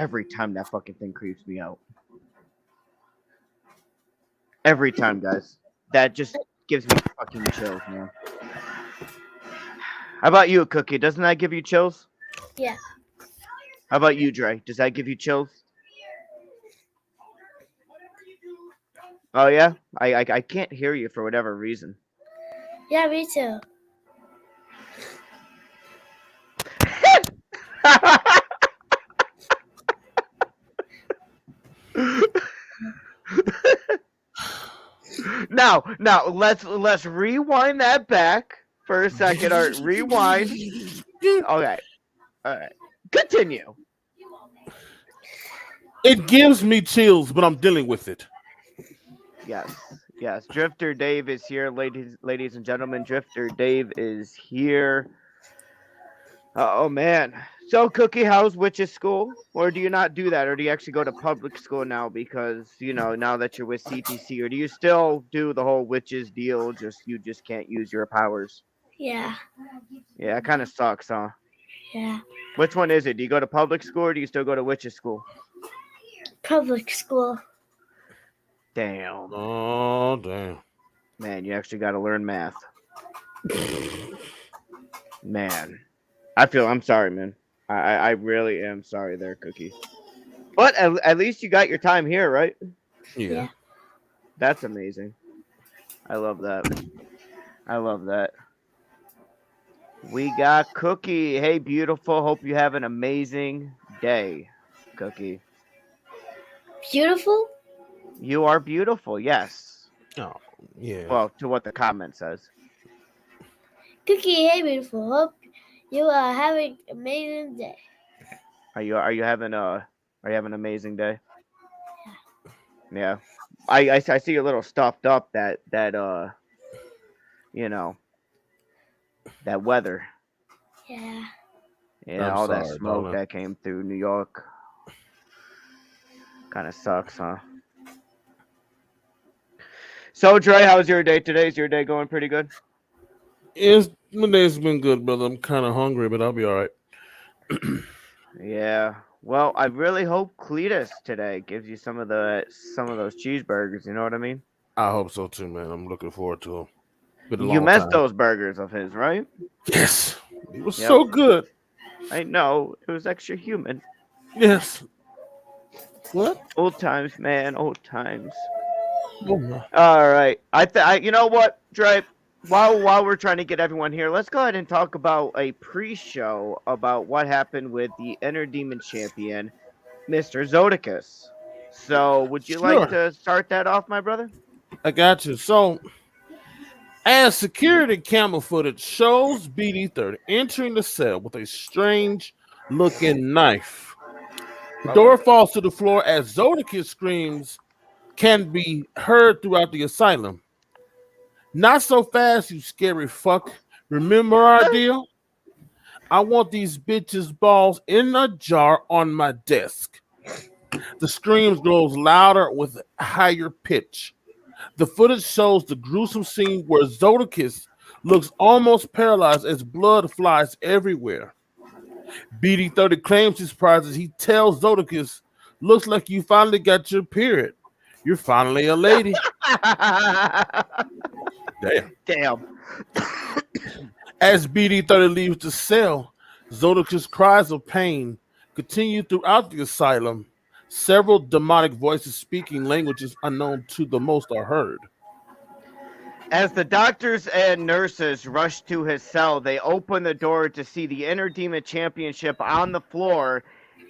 Every time that fucking thing creeps me out. Every time, guys. That just gives me fucking chills, man. How about you, Cookie? Doesn't that give you chills? Yeah. How about you, Dre? Does that give you chills? Oh yeah? I can't hear you for whatever reason. Yeah, me too. Now, let's rewind that back for a second. Or rewind. Okay. All right. Continue. It gives me chills, but I'm dealing with it. Yes. Yes. Drifter Dave is here, ladies and gentlemen. Drifter Dave is here. Oh man. So Cookie, how's witches school? Or do you not do that? Or do you actually go to public school now because, now that you're with CTC? Or do you still do the whole witches deal, you just can't use your powers? Yeah. Yeah, it kind of sucks, huh? Yeah. Which one is it? Do you go to public school or do you still go to witches school? Public school. Damn. Oh, damn. Man, you actually got to learn math. Man. I'm sorry, man. I really am sorry there, Cookie. But at least you got your time here, right? Yeah. That's amazing. I love that. I love that. We got Cookie. Hey, beautiful. Hope you have an amazing day, Cookie. Beautiful? You are beautiful, yes. Oh, yeah. Well, to what the comment says. Cookie, hey, beautiful. Hope you are having an amazing day. Are you having an amazing day? Yeah. I see a little stuffed up that that weather. Yeah. Yeah, I'm all that sorry, smoke darling. that came through New York. Kind of sucks, huh? So, Dre, how's your day today? Is your day going pretty good? My day's been good, brother. I'm kind of hungry, but I'll be all right. Yeah. Well, I really hope Cletus today gives you some of those cheeseburgers. You know what I mean? I hope so too, man. I'm looking forward to them. Been a You long missed time. those burgers of his, right? Yes, it was Yep. so good. I know. It was extra human. Yes. What? Old times, man. Old times. Oh, my. All right. You know what, Dre? While we're trying to get everyone here, let's go ahead and talk about a pre-show about what happened with the Inner Demon Champion, Mr. Zodicus. So, would you like to start that off, my brother? I got you. So, as security camera footage shows BD30 entering the cell with a strange looking knife. The door falls to the floor as Zodicus screams can be heard throughout the asylum. Not so fast, you scary fuck. Remember our deal? I want these bitches' balls in a jar on my desk. The screams grows louder with higher pitch. The footage shows the gruesome scene where Zodicus looks almost paralyzed as blood flies everywhere. BD30 claims his prize as he tells Zodicus, looks like you finally got your period. You're finally a lady. Damn. As BD30 leaves the cell, Zodicus' cries of pain continue throughout the asylum. Several demonic voices speaking languages unknown to the most are heard. As the doctors and nurses rush to his cell, they open the door to see the Inner Demon Championship on the floor,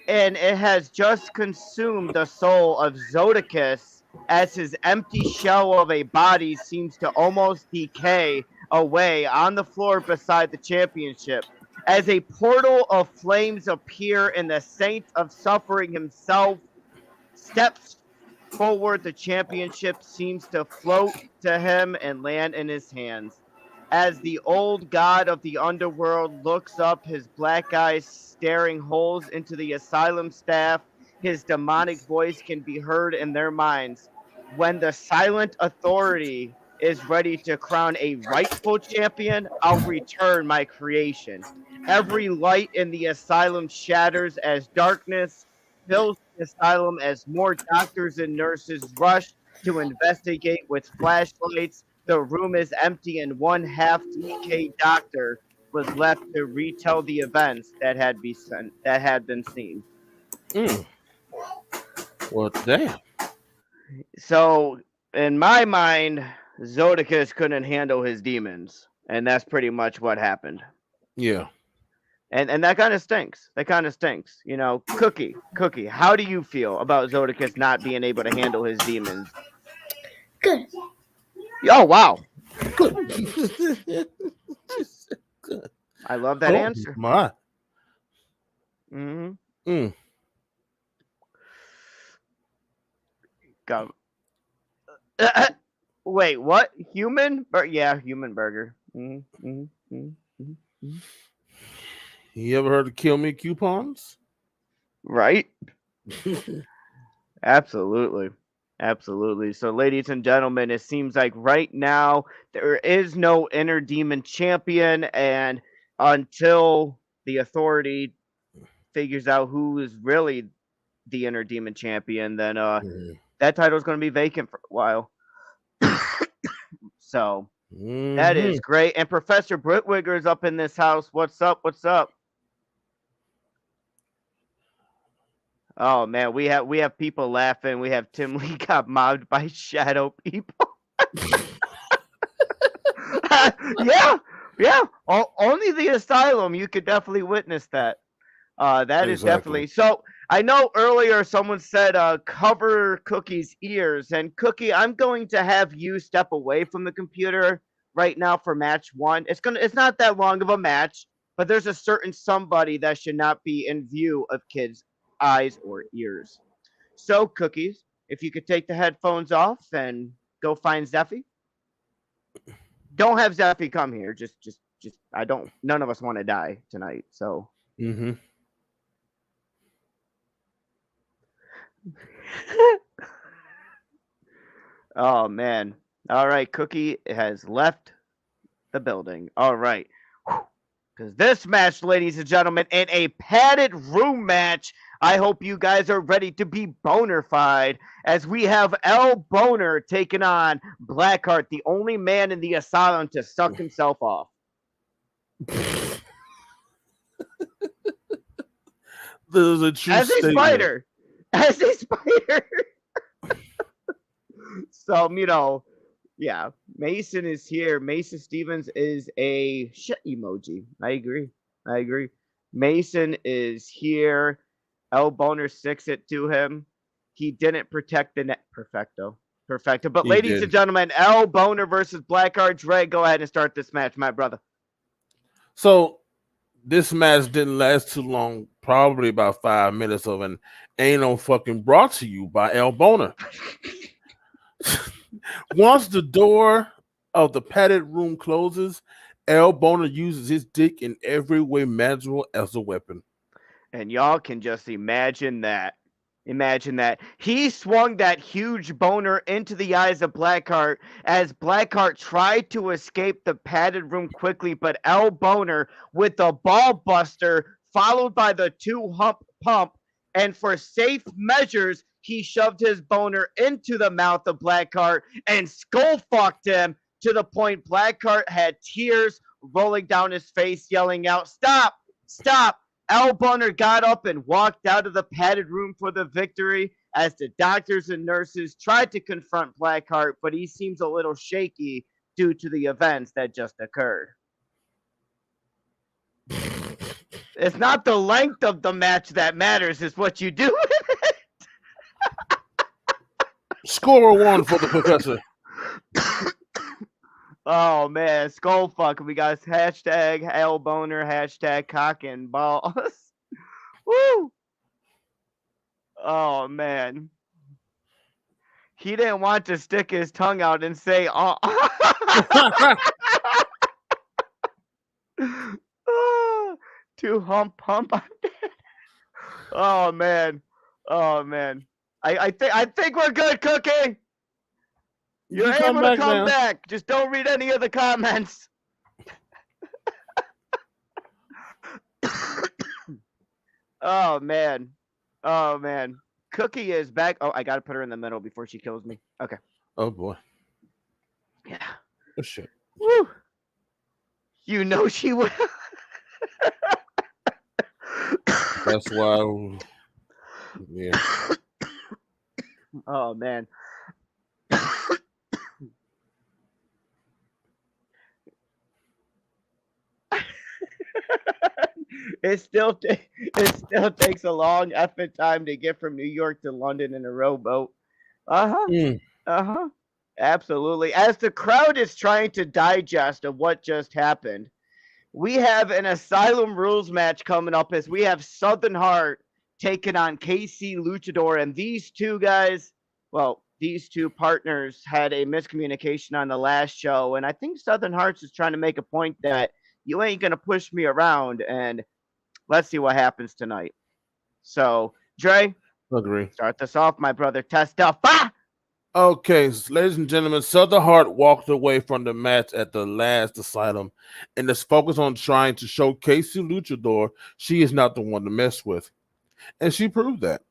and it has just consumed the soul of Zodicus as his empty shell of a body seems to almost decay away on the floor beside the championship. As a portal of flames appear and the Saint of Suffering himself steps forward, the championship seems to float to him and land in his hands. As the old god of the underworld looks up, his black eyes staring holes into the asylum staff, his demonic voice can be heard in their minds. When the silent authority is ready to crown a rightful champion, I'll return my creation. Every light in the asylum shatters as darkness fills the asylum as more doctors and nurses rush to investigate with flashlights. The room is empty, and one half-decayed doctor was left to retell the events that had been seen. Mm. Well, damn. So, in my mind, Zodicus couldn't handle his demons, and that's pretty much what happened. Yeah. And that kind of stinks. That kind of stinks. You know, Cookie, how do you feel about Zodicus not being able to handle his demons? Good. Oh, wow. Good. I love that answer. My. Mm-hmm. Mm. Go. Wait, what? Human? Yeah, human burger. Mm-hmm. Mm-hmm. Mm-hmm. You ever heard of kill me coupons? Right? Absolutely. Absolutely. So, ladies and gentlemen, it seems like right now there is no inner demon champion, and until the authority figures out who is really the inner demon champion, then that title is going to be vacant for a while. So that is great. And Professor Brittwigger is up in this house. What's up? What's up? Oh man, we have people laughing. We have Tim Lee got mobbed by shadow people. yeah. Only the asylum. You could definitely witness that. That is definitely so. I know earlier someone said cover Cookie's ears, and Cookie, I'm going to have you step away from the computer right now for match 1. It's not that long of a match, but there's a certain somebody that should not be in view of kids' eyes or ears. So Cookies, if you could take the headphones off and go find Zeffy. Don't have Zeffy come here. Just I don't. None of us want to die tonight. So. Oh man. All right, Cookie has left the building. All right. Because this match, ladies and gentlemen, in a padded room match, I hope you guys are ready to be boner-fied, as we have L Boner taking on Blackheart, the only man in the asylum to suck himself off. There's a true As a spider. So, yeah, Mason is here. Mason Stevens is a shit emoji. I agree. Mason is here. El Boner sticks it to him. He didn't protect the net. Perfecto. But ladies and gentlemen, El Boner versus Blackheart. Dre, go ahead and start this match, my brother. So this match didn't last too long, probably about 5 minutes of an anal fucking brought to you by El Boner. Once the door of the padded room closes, El Boner uses his dick in every way imaginable as a weapon. And y'all can just imagine that. He swung that huge boner into the eyes of Blackheart as Blackheart tried to escape the padded room quickly, but El Boner with the ball buster followed by the 2-hump pump, and for safe measures, he shoved his boner into the mouth of Blackheart and skull fucked him to the point Blackheart had tears rolling down his face, yelling out, "Stop! Stop!" El Boner got up and walked out of the padded room for the victory as the doctors and nurses tried to confront Blackheart, but he seems a little shaky due to the events that just occurred. It's not the length of the match that matters, it's what you do with it. Score 1 for the professor. Oh man, skull fuck. We got hashtag El Boner, hashtag cock and balls. Woo! Oh man. He didn't want to stick his tongue out and say, oh. 2-hump pump. Oh man. I think we're good, Cookie. You're able to come back. Just don't read any of the comments. Oh, man. Oh man, Cookie is back. Oh, I gotta put her in the middle before she kills me. Okay. Oh boy. Yeah. Oh shit. Woo. You know she will. That's why. Yeah. Oh man. it still takes a long effing time to get from New York to London in a rowboat. Uh-huh. Mm. Uh-huh. Absolutely. As the crowd is trying to digest of what just happened, we have an Asylum rules match coming up as we have Southern Heart taking on KC Luchador. And these two guys, well, these two partners had a miscommunication on the last show. And I think Southern Hearts is trying to make a point that you ain't going to push me around. And let's see what happens tonight. So, Dre, Agree. start this off, my brother. Testify! Okay, ladies and gentlemen, Southern Heart walked away from the match at the last Asylum and is focused on trying to show Casey Luchador she is not the one to mess with. And she proved that.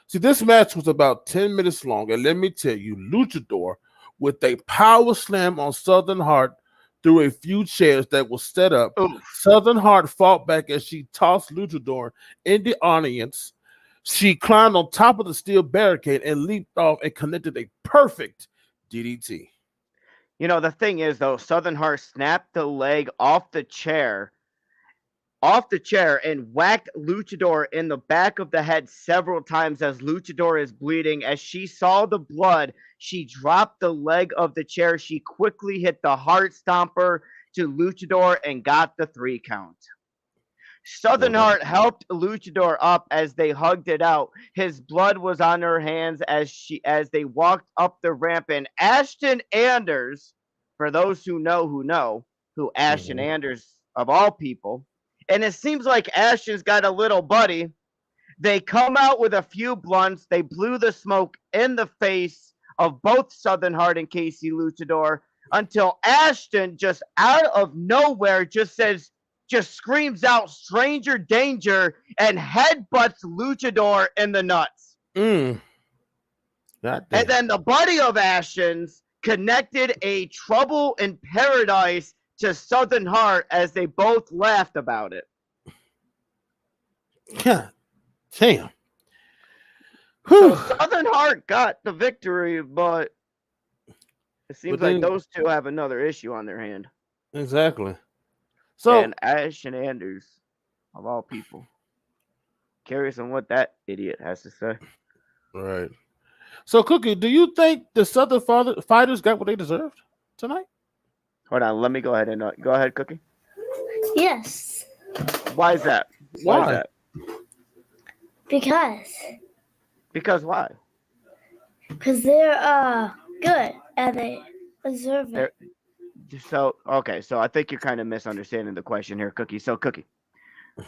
See, this match was about 10 minutes long, and let me tell you, Luchador, with a power slam on Southern Heart through a few chairs that was set up, Oof. Southern Heart fought back as she tossed Luchador in the audience. She climbed on top of the steel barricade and leaped off and connected a perfect DDT. You know, the thing is, though, Southern Heart snapped the leg off the chair and whacked Luchador in the back of the head several times as Luchador is bleeding. As she saw the blood, she dropped the leg of the chair. She quickly hit the heart stomper to Luchador and got the 3 count. Southern Heart helped Luchador up as they hugged it out. His blood was on her hands as they walked up the ramp. And Ashton Anders, for those who know who Ashton Anders of all people, and it seems like Ashton's got a little buddy. They come out with a few blunts. They blew the smoke in the face of both Southern Heart and Casey Luchador until Ashton just out of nowhere just screams out stranger danger and headbutts Luchador in the nuts. And then the buddy of Ashton's connected a trouble in paradise to Southern Heart as they both laughed about it. Yeah, damn. So Southern Heart got the victory, but it seems like those two have another issue on their hand. Exactly. So, and Ashton Anders, of all people, curious on what that idiot has to say. Right. So, Cookie, do you think the Southern fighters got what they deserved tonight? Hold on, let me go ahead and go ahead, Cookie. Yes. Why is that? Why is that? Because why? Because they're good and they deserve it. So I think you're kind of misunderstanding the question here, Cookie. So, Cookie,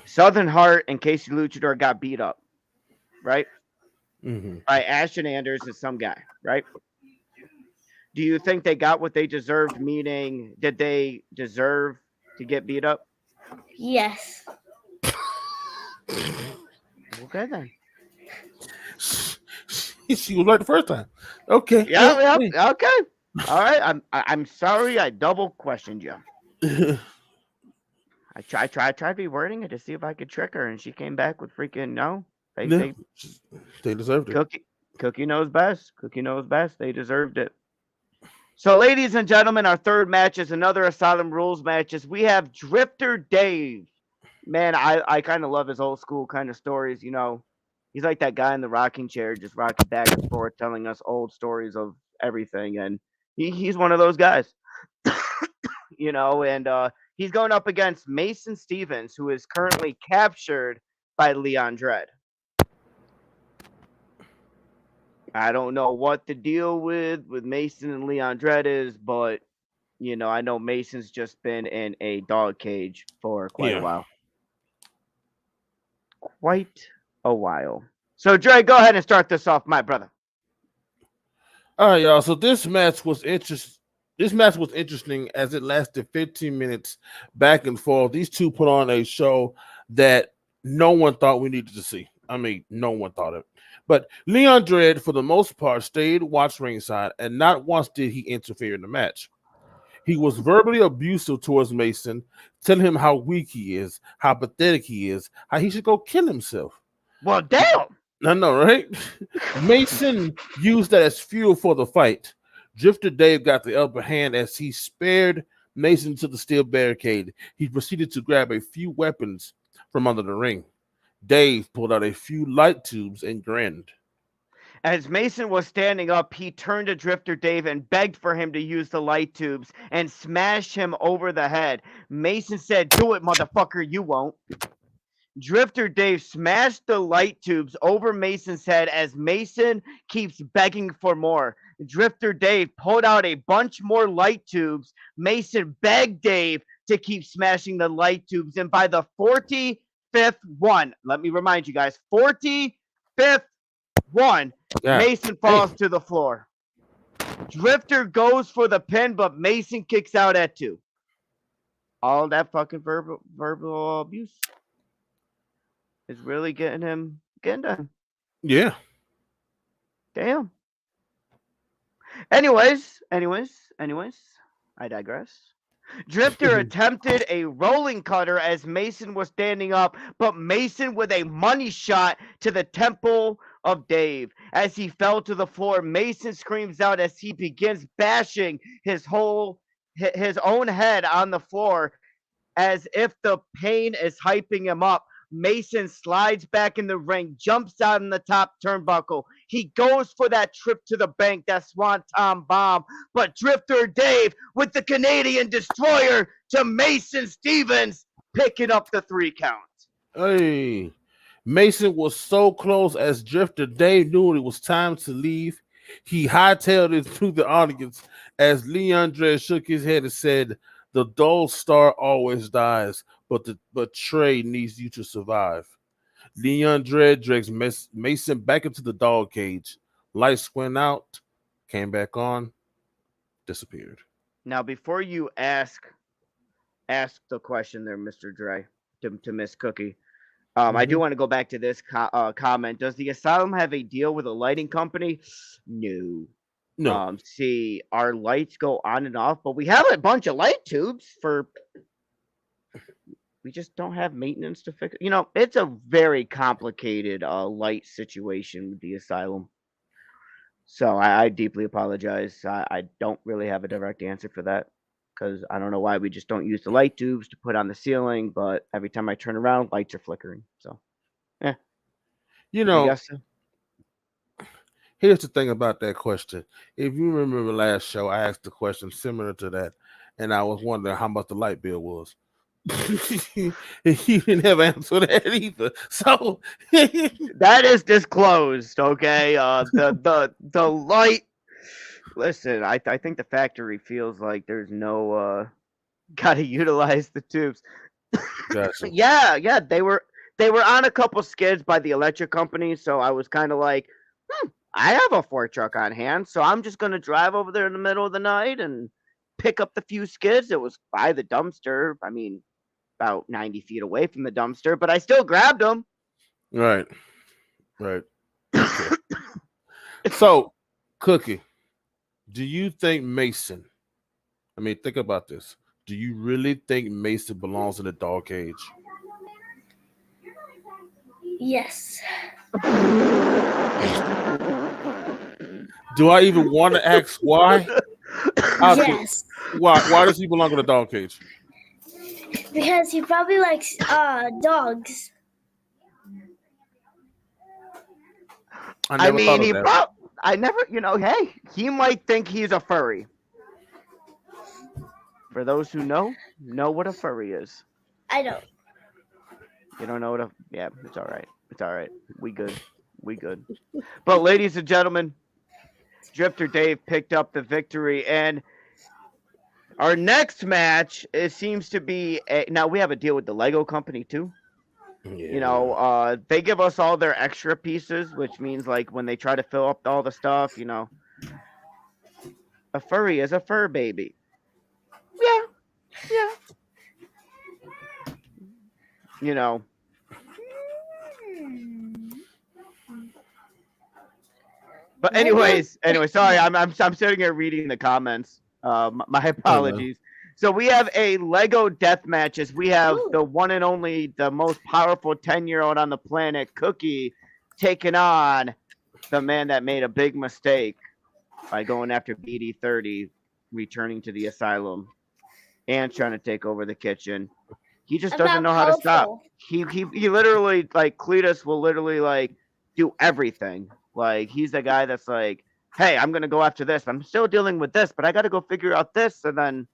Southern Heart and Casey Luchador got beat up, right? By Ashton Anders and some guy, right? Do you think they got what they deserved? Meaning, did they deserve to get beat up? Yes. Okay, then. She was right the first time. Okay. Yeah. Okay. All right. I'm sorry I double questioned you. I tried rewording it to see if I could trick her, and she came back with freaking no. They deserved it. Cookie knows best. Cookie knows best. They deserved it. So, ladies and gentlemen, our third match is another Asylum Rules matches. We have Drifter Dave. Man, I kind of love his old school kind of stories. You know, he's like that guy in the rocking chair, just rocking back and forth, telling us old stories of everything. And he's one of those guys, you know, and he's going up against Mason Stevens, who is currently captured by Leon Dredd. I don't know what the deal with Mason and Leon Dredd is, but, you know, I know Mason's just been in a dog cage for quite a while. Quite a while. So, Dre, go ahead and start this off, my brother. All right, y'all. So this match was interesting as it lasted 15 minutes back and forth. These two put on a show that no one thought we needed to see. I mean, no one thought it. But Leon Dredd, for the most part, stayed watch ringside, and not once did he interfere in the match. He was verbally abusive towards Mason, telling him how weak he is, how pathetic he is, how he should go kill himself. Well, damn. I know, right? Mason used that as fuel for the fight. Drifter Dave got the upper hand as he spared Mason to the steel barricade. He proceeded to grab a few weapons from under the ring. Dave pulled out a few light tubes and grinned. As Mason was standing up, he turned to Drifter Dave and begged for him to use the light tubes and smash him over the head. Mason said, "Do it, motherfucker, you won't." Drifter Dave smashed the light tubes over Mason's head as Mason keeps begging for more. Drifter Dave pulled out a bunch more light tubes. Mason begged Dave to keep smashing the light tubes, and by the 45th one, let me remind you guys, 45th one, Mason falls to the floor. Drifter goes for the pin, but Mason kicks out at 2. All that fucking verbal abuse is really getting done. Yeah. Damn. Anyways, I digress. Drifter attempted a rolling cutter as Mason was standing up, but Mason with a money shot to the temple of Dave. As he fell to the floor, Mason screams out as he begins bashing his own head on the floor as if the pain is hyping him up. Mason slides back in the ring, jumps out in the top turnbuckle. He goes for that trip to the bank, that Swanton bomb. But Drifter Dave with the Canadian Destroyer to Mason Stevens, picking up the 3 count. Hey, Mason was so close as Drifter Dave knew it was time to leave. He hightailed it through the audience as Leon Dredd shook his head and said, "The dull star always dies, but Trey needs you to survive." Leon Dredd drags Mason back into the dog cage. Lights went out, came back on, disappeared. Now, before you ask the question there, Mr. Dre, to Miss Cookie, I do want to go back to this comment. Does the Asylum have a deal with a lighting company? No. See, our lights go on and off, but we have a bunch of light tubes we just don't have maintenance to fix. It's a very complicated light situation with the Asylum. So I deeply apologize. I don't really have a direct answer for that because I don't know why we just don't use the light tubes to put on the ceiling, but every time I turn around, lights are flickering. So, I guess so. Here's the thing about that question. If you remember the last show, I asked a question similar to that, and I was wondering how much the light bill was. You didn't have an answer to that either. So that is disclosed, okay? The light. Listen, I think the factory feels like there's no gotta utilize the tubes. Gotcha. Yeah, they were on a couple skids by the electric company, so I was kind of like, I have a Ford truck on hand, so I'm just gonna drive over there in the middle of the night and pick up the few skids. It was by the dumpster. I mean, about 90 feet away from the dumpster, but I still grabbed them. Right. Okay. So, Cookie, do you think Mason? I mean, think about this. Do you really think Mason belongs in a dog cage? Yes. Do I even want to ask why? Yes. Why does he belong in a dog cage? Because he probably likes dogs. I mean, hey, he might think he's a furry. For those who know what a furry is. I don't. You don't know what yeah, it's all right. It's all right. We good. But ladies and gentlemen, Drifter Dave picked up the victory, and our next match, it seems to be now we have a deal with the Lego company too. Yeah. They give us all their extra pieces, which means like when they try to fill up all the stuff, a furry is a fur baby. Yeah. But anyways, sorry, I'm sitting here reading the comments. My apologies. So we have a Lego death matches. We have the one and only, the most powerful 10-year-old on the planet, Cookie, taking on the man that made a big mistake by going after BD30, returning to the asylum, and trying to take over the kitchen. He just doesn't know how to stop. He literally, like, Cletus will literally, like, do everything. Like, he's the guy that's like, hey, I'm gonna go after this. I'm still dealing with this, but I gotta go figure out this. And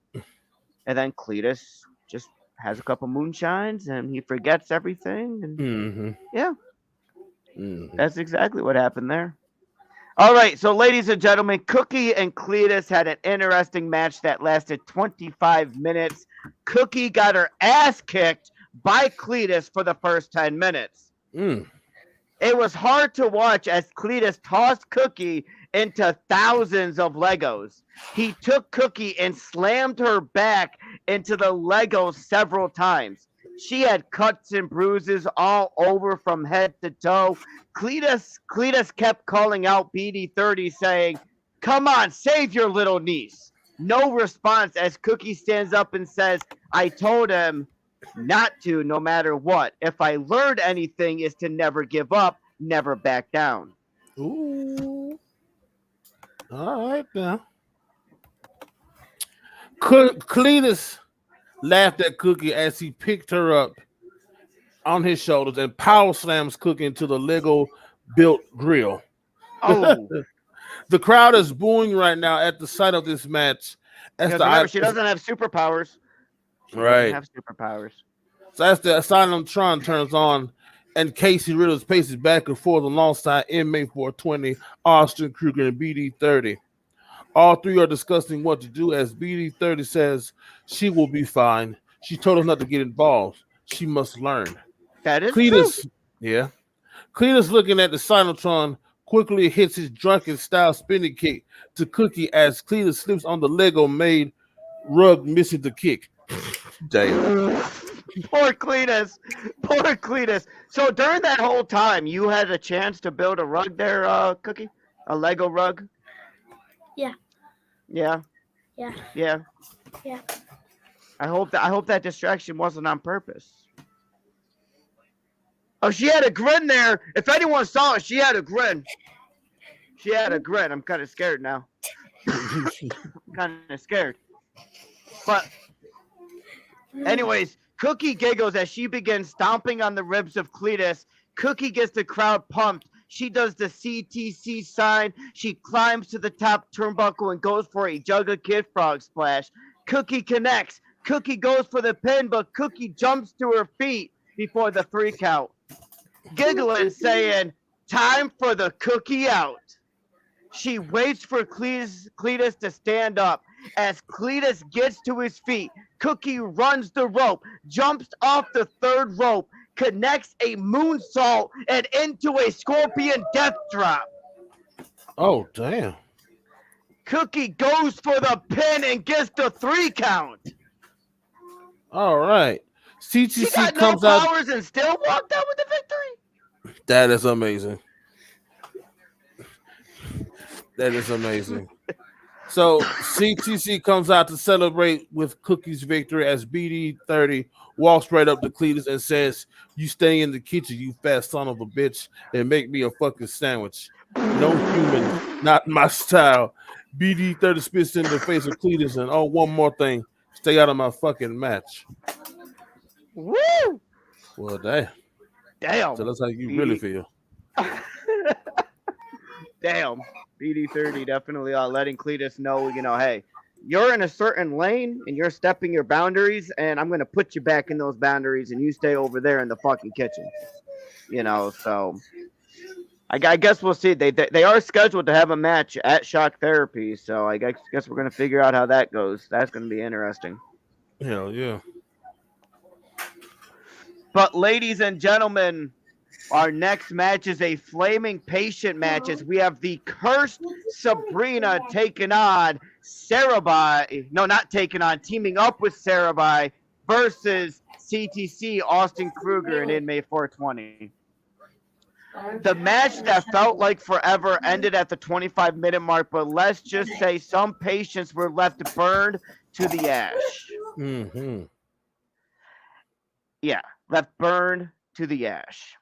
then Cletus just has a couple moonshines and he forgets everything. And yeah, that's exactly what happened there. All right, so ladies and gentlemen, Cookie and Cletus had an interesting match that lasted 25 minutes. Cookie got her ass kicked by Cletus for the first 10 minutes. It was hard to watch as Cletus tossed Cookie into thousands of Legos. He took Cookie and slammed her back into the Legos several times. She had cuts and bruises all over from head to toe. Cletus kept calling out BD30 saying, come on, save your little niece. No response as Cookie stands up and says, I told him not to, no matter what. If I learned anything is to never give up, never back down. Ooh. All right now. Cletus laughed at Cookie as he picked her up on his shoulders and power slams Cookie into the Lego built grill. Oh. The crowd is booing right now at the sight of this match. She doesn't have superpowers. She right. doesn't have superpowers. So as the Asylum Tron turns on and Casey Riddles paces back and forth alongside inmate 420, Austin Kruger, and BD30. All three are discussing what to do as BD30 says she will be fine. She told us not to get involved. She must learn. That is Cletus, true. Yeah. Cletus, looking at the Sinotron, quickly hits his drunken style spinning kick to Cookie as Cletus slips on the Lego made rug, missing the kick. Damn. Poor Cletus. Poor Cletus. So during that whole time, you had a chance to build a rug there, Cookie? A Lego rug? Yeah. Yeah. Yeah. Yeah. Yeah. I hope that distraction wasn't on purpose. Oh, she had a grin there. If anyone saw it, she had a grin. She had a grin. I'm kind of scared now. I'm kind of scared. But anyways, Cookie giggles as she begins stomping on the ribs of Cletus. Cookie gets the crowd pumped. She does the CTC sign. She climbs to the top turnbuckle and goes for a Jug of Kid Frog splash. Cookie connects. Cookie goes for the pin, but Cookie jumps to her feet before the 3 count. Giggling, saying, time for the Cookie out. She waits for Cletus to stand up. As Cletus gets to his feet, Cookie runs the rope, jumps off the 3rd rope, connects a moonsault, and into a scorpion death drop. Oh, damn. Cookie goes for the pin and gets the 3 count. All right. CTC she got comes no out. powers and still walked out with the victory. That is amazing. That is amazing. So CTC comes out to celebrate with Cookie's victory as BD30 walks right up to Cletus and says, you stay in the kitchen, you fat son of a bitch, and make me a fucking sandwich. No human, not my style. BD30 spits in the face of Cletus and, oh, one more thing. Stay out of my fucking match. Woo! Well, damn. Damn. So that's how you really feel. Damn. BD30 definitely letting Cletus know, hey, you're in a certain lane and you're stepping your boundaries, and I'm going to put you back in those boundaries and you stay over there in the fucking kitchen. So I guess we'll see. They are scheduled to have a match at Shock Therapy, so I guess we're going to figure out how that goes. That's going to be interesting. Hell yeah. But ladies and gentlemen, our next match is a flaming patient match as we have the cursed Sabrina taking on Sarabai. No, not taking on, teaming up with Sarabai versus CTC, Austin Kruger, and Inmate 420. The match that felt like forever ended at the 25-minute mark, but let's just say some patients were left burned to the ash. Mm-hmm. Yeah, left burned to the ash.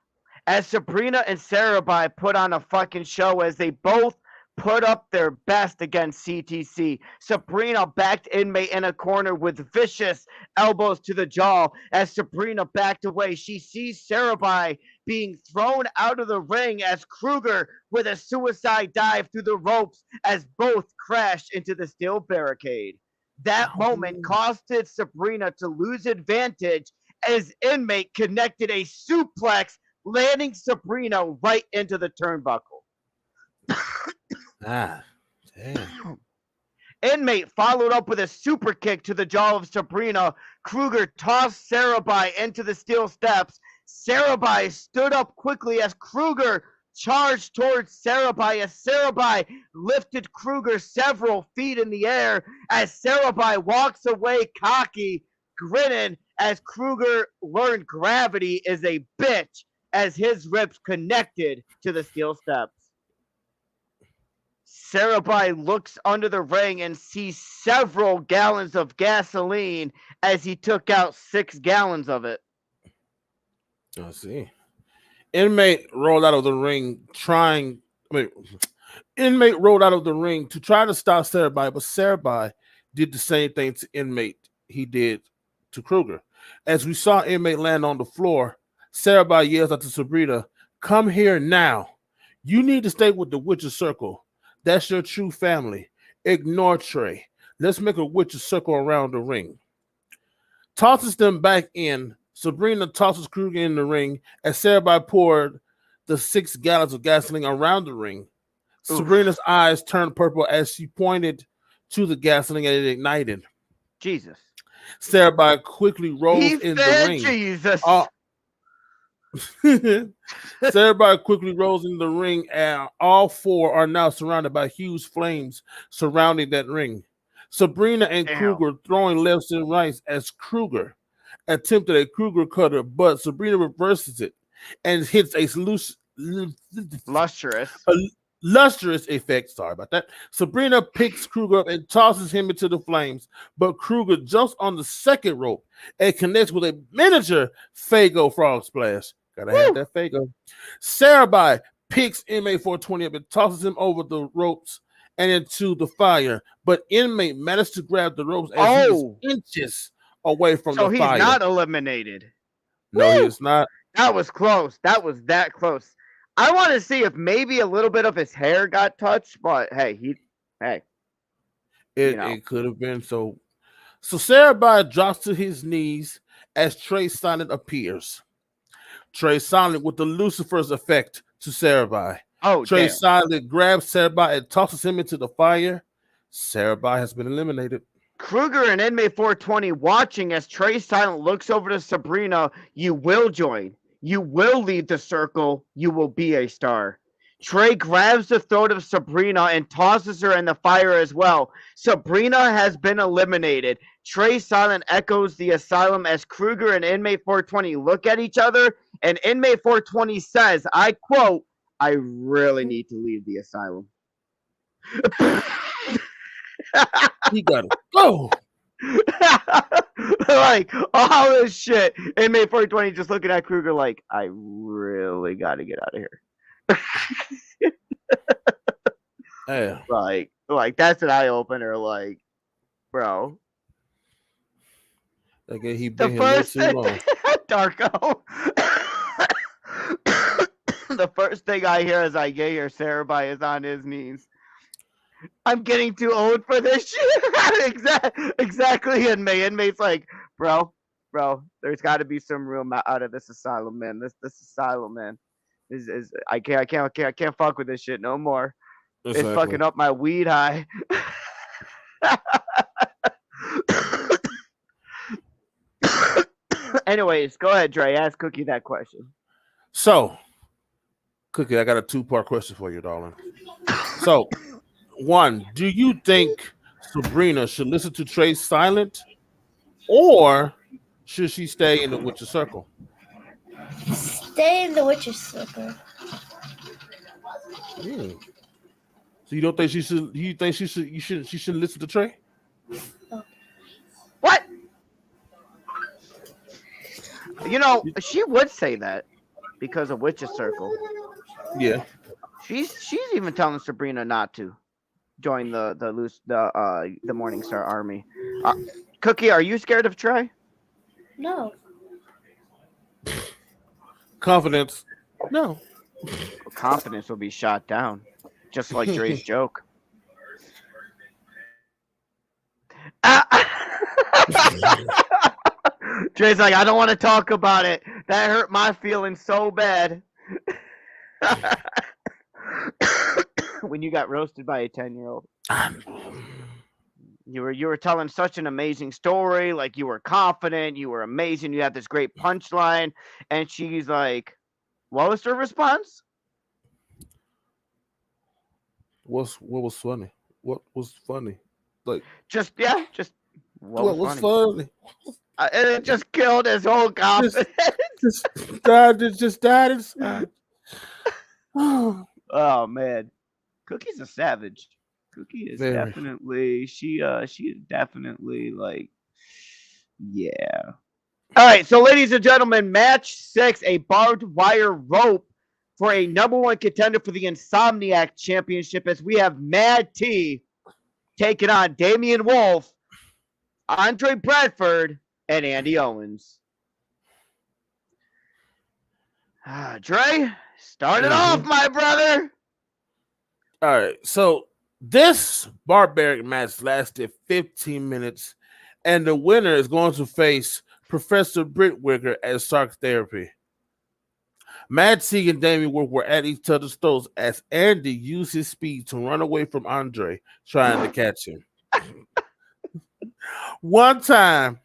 As Sabrina and Sarabai put on a fucking show as they both put up their best against CTC. Sabrina backed Inmate in a corner with vicious elbows to the jaw. As Sabrina backed away, she sees Sarabai being thrown out of the ring as Kruger with a suicide dive through the ropes as both crashed into the steel barricade. That moment costed Sabrina to lose advantage as Inmate connected a suplex, landing Sabrina right into the turnbuckle. Damn. Inmate followed up with a super kick to the jaw of Sabrina. Kruger tossed Sarabai into the steel steps. Sarabai stood up quickly as Kruger charged towards Sarabai as Sarabai lifted Kruger several feet in the air as Sarabai walks away cocky, grinning as Kruger learned gravity is a bitch as his ribs connected to the steel steps. Sarabai looks under the ring and sees several gallons of gasoline as he took out 6 gallons of it. I see. Inmate rolled out of the ring Inmate rolled out of the ring to try to stop Sarabai, but Sarabai did the same thing to Inmate he did to Kruger. As we saw Inmate land on the floor, Sarabai yells out to Sabrina, "Come here now. You need to stay with the Witch's Circle. That's your true family. Ignore Trey. Let's make a Witch's Circle around the ring." Tosses them back in. Sabrina tosses Kruger in the ring as Sarabai poured the 6 gallons of gasoline around the ring. Oof. Sabrina's eyes turned purple as she pointed to the gasoline and it ignited. Jesus. Sarabai quickly rose in the ring. Jesus. Sarabai quickly rose in the ring, and all 4 are now surrounded by huge flames surrounding that ring. Sabrina and Kruger throwing lefts and rights as Kruger attempted a Kruger cutter, but Sabrina reverses it and hits a lustrous effect. Sorry about that. Sabrina picks Kruger up and tosses him into the flames, but Kruger jumps on the second rope and connects with a miniature Fago frog splash. Gotta have that Fago. Sarabai picks Inmate 420 up and tosses him over the ropes and into the fire, but Inmate managed to grab the ropes as he was inches away from the fire. So he's not eliminated. No, he is not. That was close. That was that close. I want to see if maybe a little bit of his hair got touched, but hey, it could have been. So Sarabai drops to his knees as Trey Silent appears. Trey Silent with the Lucifer's effect to Sarabai. Trey Silent grabs Sarabai and tosses him into the fire. Sarabai has been eliminated. Kruger and Inmate 420 watching as Trey Silent looks over to Sabrina. You will join. You will lead the circle. You will be a star. Trey grabs the throat of Sabrina and tosses her in the fire as well. Sabrina has been eliminated. Trey Silent echoes the asylum as Kruger and Inmate 420 look at each other, and Inmate 420 says, I quote, "I really need to leave the asylum." He gotta go. Like all this shit. Inmate 420 just looking at Kruger like, I really gotta get out of here. Yeah. Like that's an eye opener. Like, bro. Okay, he been here too long. Darko. The first thing I hear as I get here, Sarabai is on his knees. I'm getting too old for this shit. Exactly. Inmate's like, bro, there's got to be some room out of this asylum, man. This asylum, man, is I can't fuck with this shit no more. Exactly. It's fucking up my weed high. Anyways, go ahead, Dre. Ask Cookie that question. So, Cookie, I got a 2-part question for you, darling. So, 1, do you think Sabrina should listen to Trey Silent, or should she stay in the Witch's Circle? Stay in the witch's circle. So you don't think she should? You think she should? She shouldn't listen to Trey? What? You know, she would say that because of Witch's Circle. Yeah. She's even telling Sabrina not to join the Morningstar Army. Cookie, are you scared of Trey? No. Confidence? No. Confidence will be shot down, just like Dre's joke. Dre's like, I don't want to talk about it. That hurt my feelings so bad. When you got roasted by a 10-year-old. You were telling such an amazing story, like you were confident, you were amazing, you had this great punchline, and she's like, what was her response? What was funny? What was funny? Like what was funny? And it just killed his whole confidence. Just died inside. Oh man, Cookie's a savage. Cookie is Very. definitely she is definitely like, yeah. All right, so ladies and gentlemen, match 6, a barbed wire rope for a #1 contender for the Insomniac Championship, as we have Mad T taking on Damian Wolf, Andre Bradford, and Andy Owens. Dre, start it off, my brother. All right, so this barbaric match lasted 15 minutes, and the winner is going to face Professor Brittwigger at Sark Therapy. Mad T and Damian Wolf were at each other's throats as Andy used his speed to run away from Andre, trying to catch him. One time,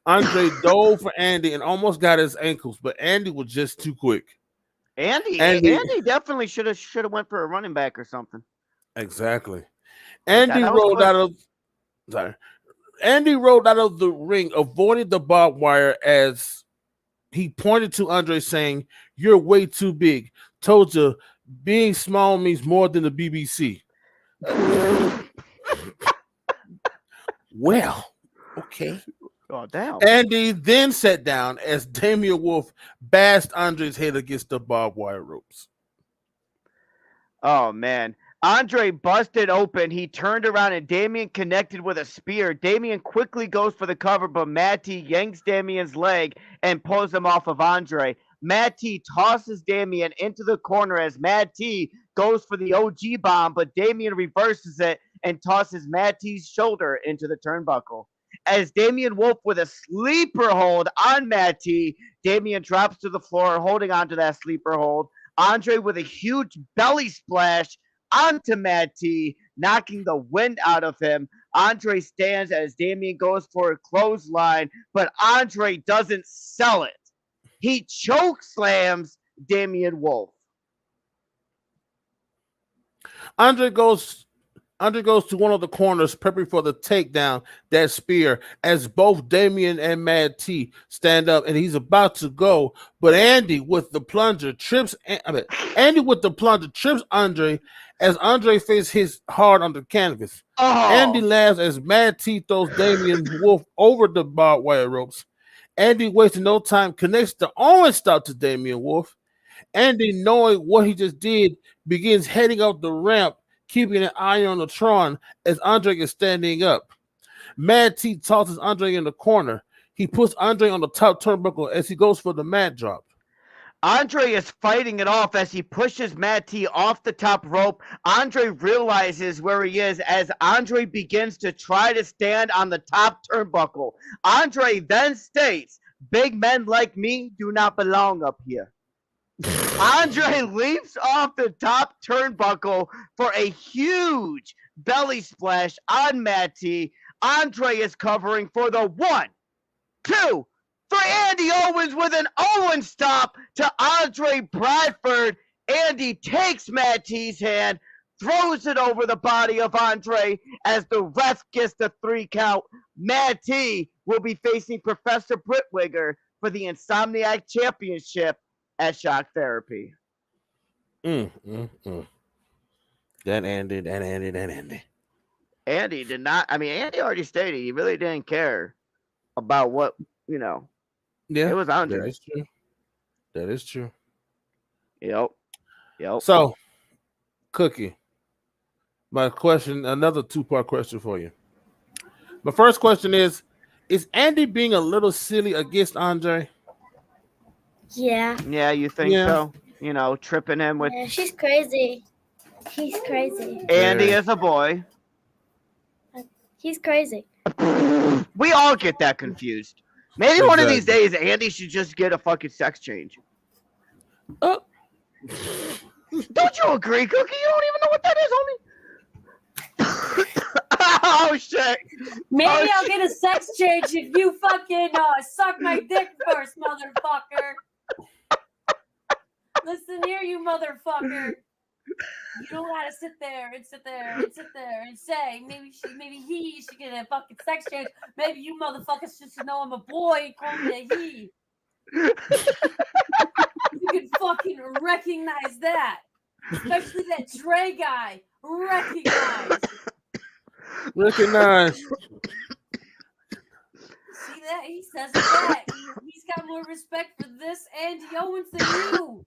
Andre dove for Andy and almost got his ankles, but Andy was just too quick. Andy definitely should have went for a running back or something. Exactly. Andy rolled out of the ring, avoided the barbed wire as he pointed to Andre, saying, "You're way too big. Told you, being small means more than the BBC." Well, okay. Oh, damn. Andy then sat down as Damian Wolf bashed Andre's head against the barbed wire ropes. Oh, man. Andre busted open. He turned around and Damian connected with a spear. Damian quickly goes for the cover, but Matt T yanks Damian's leg and pulls him off of Andre. Matt T tosses Damian into the corner as Matt T goes for the OG bomb, but Damian reverses it and tosses Matt T's shoulder into the turnbuckle. As Damian Wolf with a sleeper hold on Matt T, Damian drops to the floor holding onto that sleeper hold. Andre with a huge belly splash onto Matt T, knocking the wind out of him. Andre stands as Damian goes for a clothesline, but Andre doesn't sell it. He choke slams Damian Wolf. Andre goes to one of the corners, prepping for the takedown, that spear, as both Damian and Mad T stand up, and he's about to go, but Andy with the plunger trips Andre as Andre faces his hard on the canvas. Oh. Andy laughs as Mad T throws Damian Wolf over the barbed wire ropes. Andy, wasting no time, connects the Owen stop to Damian Wolf. Andy, knowing what he just did, begins heading up the ramp, keeping an eye on the Tron as Andre is standing up. Mad T tosses Andre in the corner. He puts Andre on the top turnbuckle as he goes for the mat drop. Andre is fighting it off as he pushes Mad T off the top rope. Andre realizes where he is as Andre begins to try to stand on the top turnbuckle. Andre then states, "Big men like me do not belong up here." Andre leaps off the top turnbuckle for a huge belly splash on Mad T. Andre is covering for the 1, 2, 3. Andy Owens with an Owen stop to Andre Bradford. Andy takes Mad T's hand, throws it over the body of Andre as the ref gets the 3 count. Mad T will be facing Professor Brittwigger for the Insomniac Championship at Shock Therapy. That Andy. Andy did not. I mean, Andy already stated he really didn't care about what, Yeah, it was Andre. That is true. That is true. Yep. So, Cookie, my question, another two-part question for you. My first question is Andy being a little silly against Andre? Yeah. Yeah, you think so? Tripping him with. Yeah, she's crazy. He's crazy. Andy Yeah. is a boy. He's crazy. We all get that confused. Maybe one of these days, Andy should just get a fucking sex change. Oh. Don't you agree, Cookie? You don't even know what that is, homie. Oh shit! Maybe I'll get a sex change if you fucking suck my dick first, motherfucker. Listen here, you motherfucker. You don't gotta sit there and say maybe he should get a fucking sex change. Maybe you motherfuckers should know I'm a boy and call me a he. You can fucking recognize that. Especially that Dre guy. Recognize. See that? He says that. He's got more respect for this Andy Owens than you.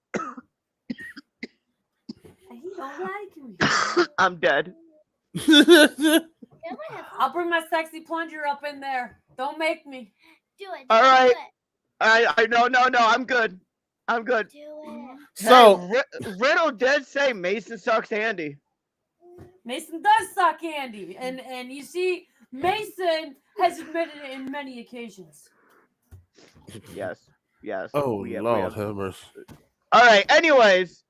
And he don't like me. I'm dead. I'll bring my sexy plunger up in there. Don't make me. Do it. All right. Do it. No. I'm good. Do it. So, Riddle did say Mason sucks Andy. Mason does suck Andy. And you see, Mason has admitted it in many occasions. Yes. oh, We have- Lord have mercy. All right. Anyways,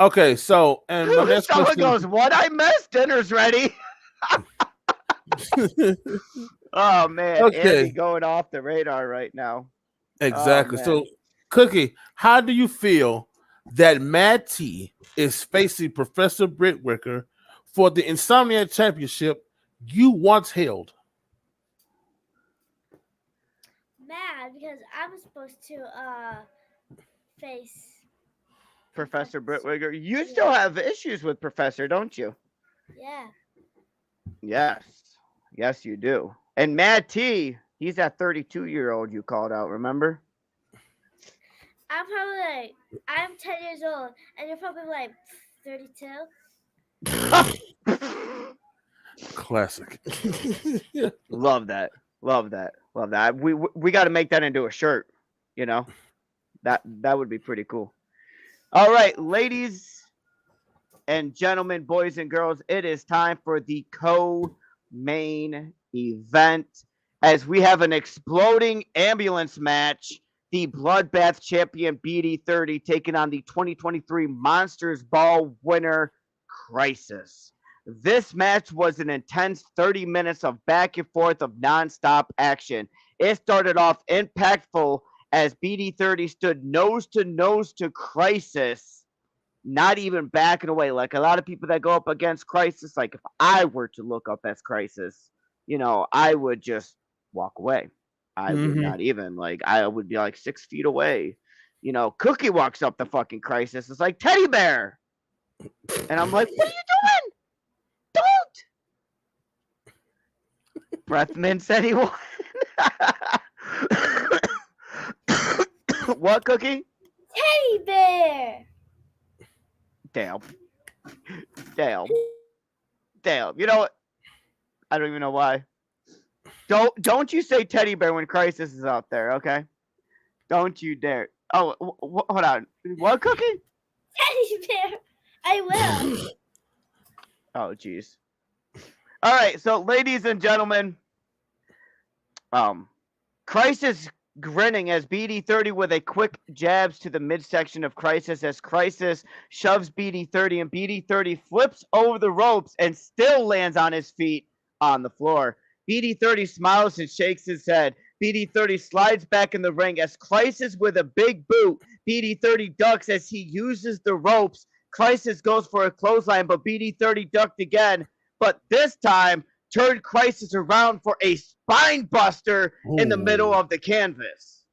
Okay, so, and my next someone question. goes, "What I missed? Dinner's ready." Oh man, Okay. Andy going off the radar right now. Exactly. man. So, Cookie, how do you feel that Mad T is facing Professor Brittwigger for the Insomniac Championship you once held? Mad because I was supposed to face. Professor Brittwigger, you still have issues with Professor, don't you? Yeah. Yes, you do. And Mad T, he's that 32-year-old you called out. Remember? I'm probably like, I'm 10 years old, and you're probably like 32. Classic. Love that. We got to make that into a shirt. That would be pretty cool. All right, ladies and gentlemen, boys and girls, it is time for the co-main event as we have an exploding ambulance match. The Bloodbath Champion BD30 taking on the 2023 Monsters Ball winner, KRISIS. This match was an intense 30 minutes of back and forth of nonstop action. It started off impactful as BD30 stood nose to KRISIS, not even backing away. Like a lot of people that go up against KRISIS, like if I were to look up as KRISIS, I would just walk away. I would not even, I would be like 6 feet away. Cookie walks up the fucking KRISIS. It's like teddy bear. And I'm like, what are you doing? Don't. Breathman said he won. What, Cookie? Teddy bear. Damn. You know what? I don't even know why. Don't you say teddy bear when KRISIS is out there, okay? Don't you dare. Oh, hold on. What, Cookie? Teddy bear. I will. Oh, jeez. All right, so ladies and gentlemen, KRISIS grinning as BD30 with a quick jabs to the midsection of KRISIS as KRISIS shoves BD30 and BD30 flips over the ropes and still lands on his feet on the floor. BD30 smiles and shakes his head. BD30 slides back in the ring as KRISIS with a big boot. BD30 ducks as he uses the ropes. KRISIS goes for a clothesline, but BD30 ducked again. But this time, turned KRISIS around for a spine buster in the middle of the canvas.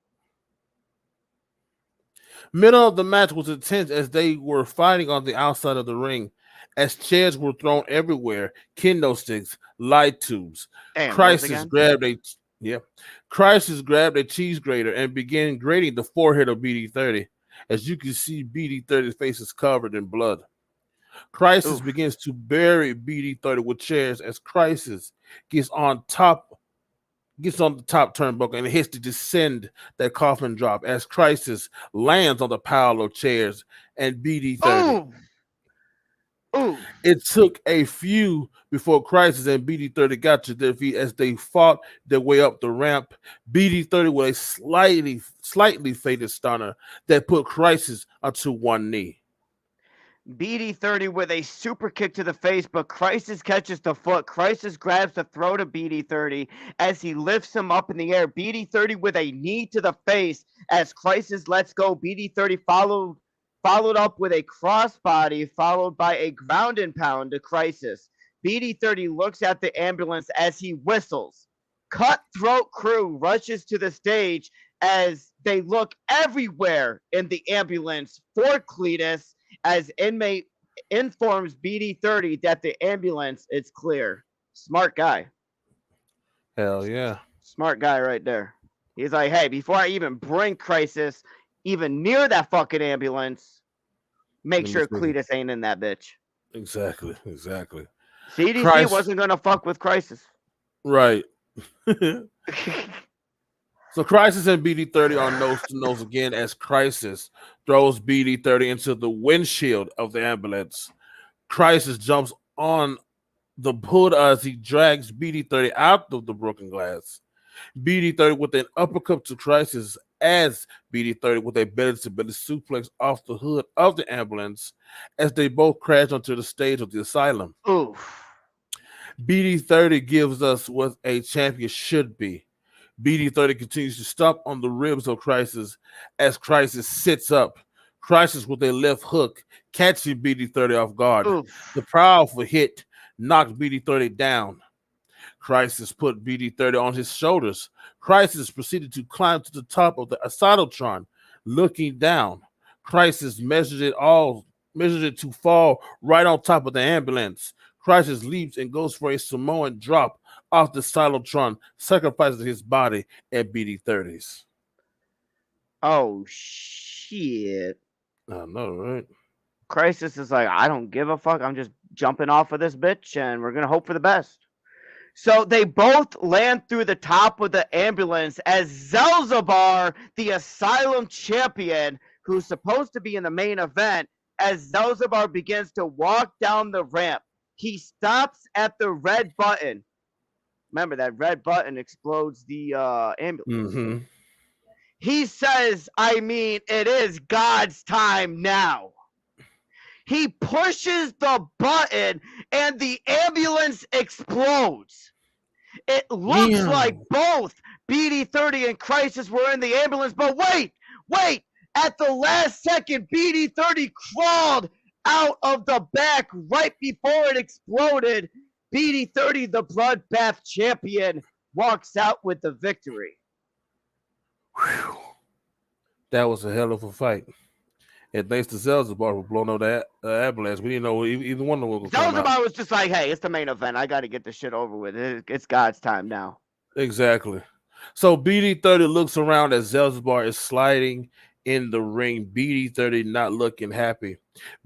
Middle of the match was intense as they were fighting on the outside of the ring, as chairs were thrown everywhere, kendo sticks, light tubes. Damn, those Crisis again? grabbed a Crisis grabbed a cheese grater and began grating the forehead of BD30. As you can see, BD30's face is covered in blood. Crisis Oof. begins to bury BD30 with chairs as Crisis gets on the top turnbuckle and hits to descend that coffin drop as Crisis lands on the pile of chairs and BD30. Ooh! Ooh! It took a few before Crisis and BD30 got to their feet as they fought their way up the ramp. BD30 with a slightly faded stunner that put Crisis onto one knee. BD30 with a super kick to the face, but Crisis catches the foot. Crisis grabs the throat of BD30 as he lifts him up in the air. BD30 with a knee to the face as Crisis lets go. BD30 followed up with a crossbody, followed by a ground and pound to Crisis. BD30 looks at the ambulance as he whistles. Cutthroat crew rushes to the stage as they look everywhere in the ambulance for Cletus, as inmate informs BD30 that the ambulance is clear. Smart guy. Hell yeah. Smart guy right there. He's like, hey, before I even bring Crisis even near that fucking ambulance, make sure Cletus ain't in that bitch. Exactly. CDC wasn't going to fuck with Crisis. Right. So Crisis and BD30 are nose to nose again as Crisis throws BD30 into the windshield of the ambulance. Crisis jumps on the hood as he drags BD30 out of the broken glass. BD30 with an uppercut to Crisis as BD30 with a belly-to-belly suplex off the hood of the ambulance as they both crash onto the stage of the asylum. Oof. BD30 gives us what a champion should be. BD30 continues to stomp on the ribs of Crisis as Crisis sits up. Crisis with a left hook, catching BD30 off guard. Oof. The powerful hit knocked BD30 down. Crisis put BD30 on his shoulders. Crisis proceeded to climb to the top of the Asylum, looking down. Crisis measured it to fall right on top of the ambulance. Crisis leaps and goes for a Samoan drop off the Asylum, sacrificing his body at BD30's. Oh, shit. I know, right? Crisis is like, I don't give a fuck. I'm just jumping off of this bitch, and we're going to hope for the best. So they both land through the top of the ambulance as Zelzabar, the Asylum Champion, who's supposed to be in the main event, as Zelzabar begins to walk down the ramp. He stops at the red button. Remember, that red button explodes the ambulance. Mm-hmm. He says, it is God's time now. He pushes the button and the ambulance explodes. It looks like both BD30 and Crisis were in the ambulance, but wait! At the last second, BD30 crawled out of the back right before it exploded. BD30, the Bloodbath Champion, walks out with the victory. Whew. That was a hell of a fight. And thanks to Zelzabar for blowing up that ambulance. We didn't know either one of them was coming out. Zelzabar was just like, hey, it's the main event. I got to get this shit over with. It's God's time now. Exactly. So BD30 looks around as Zelzabar is sliding in the ring. BD30 not looking happy.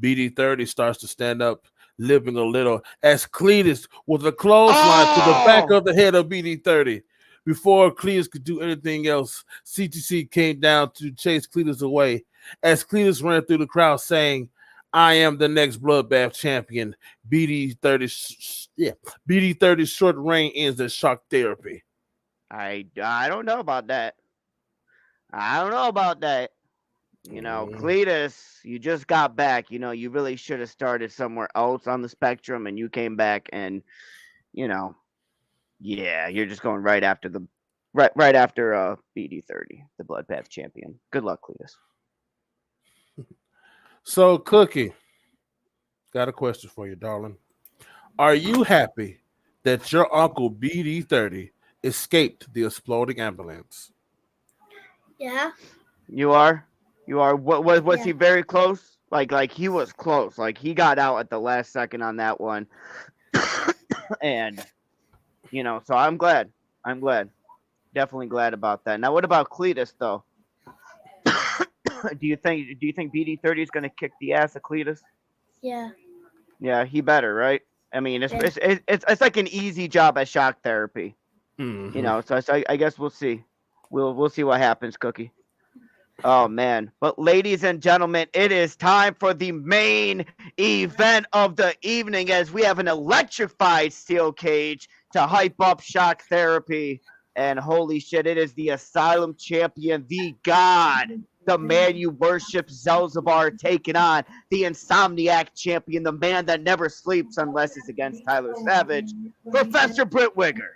BD30 starts to stand up, limping a little, as Cletus with a clothesline to the back of the head of BD30. Before Cletus could do anything else, CTC came down to chase Cletus away, as Cletus ran through the crowd saying, I am the next Bloodbath Champion. BD30's short reign ends at shock therapy. I don't know about that. Cletus, you just got back. You really should have started somewhere else on the spectrum, and you came back, and you're just going right after BD30, the Bloodbath Champion. Good luck, Cletus. So, Cookie, got a question for you, darling. Are you happy that your uncle BD30 escaped the exploding ambulance? Yeah. You are? You are. What was he very close? Like he was close. Like he got out at the last second on that one, and so I'm glad. I'm glad. Definitely glad about that. Now, what about Cletus though? Do you think BD30 is going to kick the ass of Cletus? Yeah. Yeah, he better, right? I mean, Yeah. it's like an easy job at shock therapy, Mhm. So I guess we'll see. We'll see what happens, Cookie. Oh man! But ladies and gentlemen, it is time for the main event of the evening, as we have an electrified steel cage to hype up shock therapy. And holy shit, it is the Asylum Champion, the God, the man you worship, Zelzabar, taking on the Insomniac Champion, the man that never sleeps unless it's against Tyler Savage, Professor Brittwigger.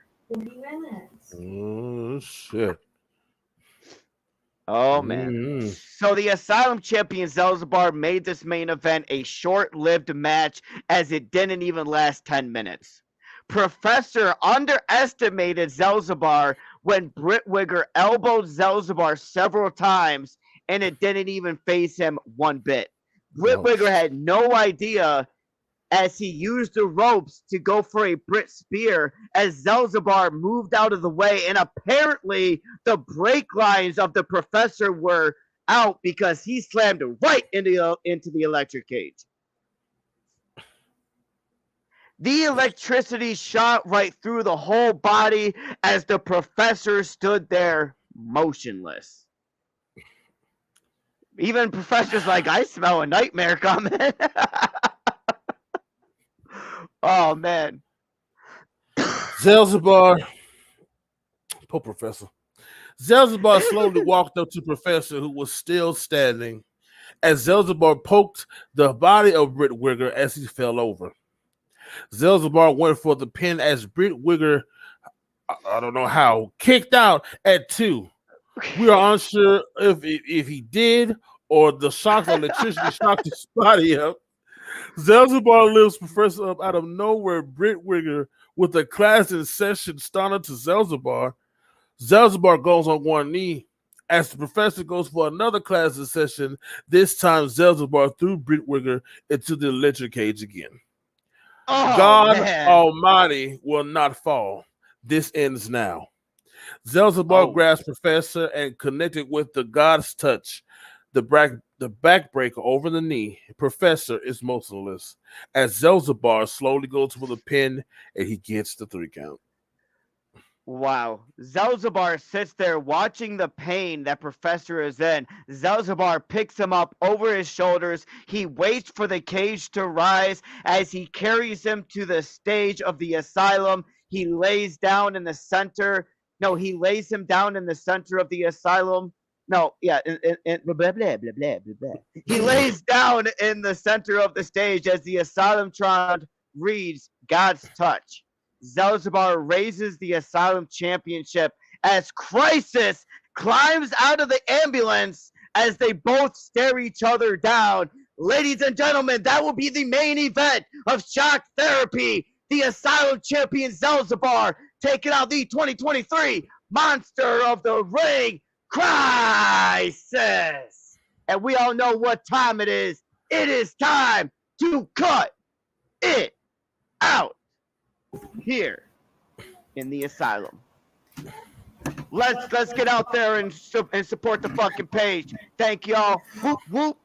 Oh shit. Oh man. Mhm. So the Asylum Champion Zelzabar made this main event a short-lived match, as it didn't even last 10 minutes. Professor underestimated Zelzabar when Brittwigger elbowed Zelzabar several times, and it didn't even faze him one bit. Brittwigger had no idea, as he used the ropes to go for a Brit spear, as Zelzabar moved out of the way, and apparently the brake lines of the Professor were out because he slammed right into the electric cage. The electricity shot right through the whole body as the Professor stood there motionless. Even Professor's like, I smell a nightmare coming. Oh man. Zelzabar, poor Professor. Zelzabar slowly walked up to Professor, who was still standing, as Zelzabar poked the body of Brittwigger as he fell over. Zelzabar went for the pin as Brittwigger, I don't know how, kicked out at 2. We are unsure if he did or the shock of electricity shocked his body up. Zelzabar lifts Professor up out of nowhere. Brittwigger with a classic session stunner to Zelzabar. Zelzabar goes on one knee as the Professor goes for another classic session. This time, Zelzabar threw Brittwigger into the electric cage again. Oh, God man. Almighty will not fall. This ends now. Zelzabar grasped Professor and connected with the God's touch. The backbreaker over the knee. Professor is motionless as Zelzabar slowly goes for the pin and he gets the 3 count. Wow. Zelzabar sits there watching the pain that Professor is in. Zelzabar picks him up over his shoulders. He waits for the cage to rise as he carries him to the stage of the asylum. He lays down in the center. No, he lays him down in the center of the asylum. No, yeah, blah, blah, blah, blah, blah, blah. He lays down in the center of the stage as the Asylum Tron reads God's touch. Zelzabar raises the Asylum Championship as KRISIS climbs out of the ambulance as they both stare each other down. Ladies and gentlemen, that will be the main event of Shock Therapy. The Asylum Champion Zelzabar taking out the 2023 Monster of the Ring, KRISIS. And we all know what time it is. It is time to cut it out here in the asylum. Let's get out there and support the fucking page. Thank y'all. Whoop whoop.